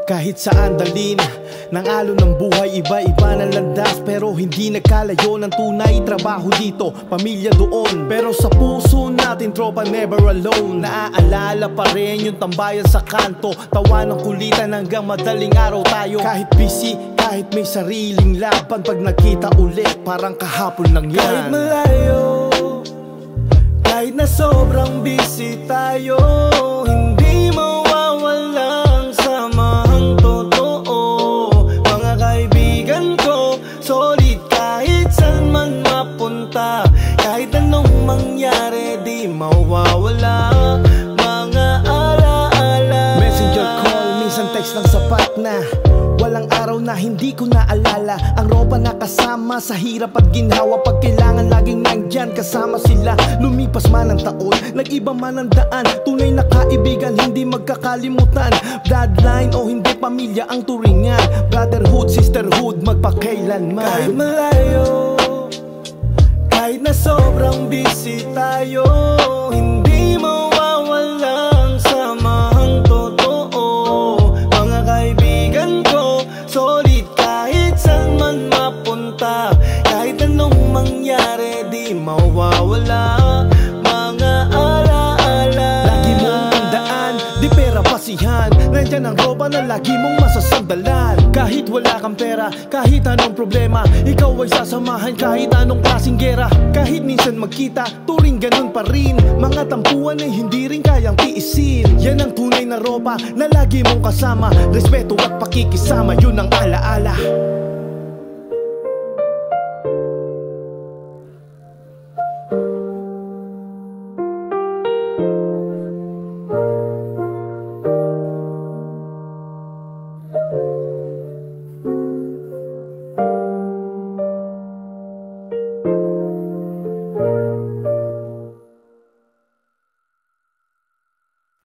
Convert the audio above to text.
Kahit saan dalin ng alon ng buhay, iba-iba ng landas, pero hindi nagkalayo ng tunay. Trabaho dito, pamilya doon, pero sa puso natin tropa never alone. Naaalala pa rin yung tambayan sa kanto, tawa ng kulitan hanggang madaling araw tayo. Kahit busy, kahit may sariling laban, pag nakita ulit parang kahapon lang yan. Kahit malayo, kahit na sobrang busy tayo, hindi mawawala ang samahang totoo. Mga kaibigan ko, solid kahit saan man mapunta. Kahit anong mangyari, di mawawala mga alaala. Messenger call, minsan text lang sapat na. Walang araw na hindi ko naalala ang ropa na kasama sa hirap at ginhawa. Pag kailangan laging nandyan kasama sila. Lumipas man ang taon, nag-iba man ang daan, tunay na kaibigan hindi magkakalimutan. Bloodline o hindi pamilya ang turingan, brotherhood, sisterhood, magpakailanman. Kahit malayo, kahit na sobrang busy tayo, hindi mawawala ang samahang totoo. Mga kaibigan ko, solid kahit saan man mapunta. Kahit anong mangyari, di mawawala mga alaala. Lagi mong tandaan, di pera pasihan, nandyan ang ropa na lagi mong masasandalan. Kahit wala kang pera, kahit anong problema, ikaw ay sasamahan kahit anong klaseng gera. Kahit minsan magkita, turing ganun pa rin. Mga tampuan ay hindi rin kayang tiisin. Yan ang tunay na ropa na lagi mong kasama. Respeto at pakikisama, yun ang alaala.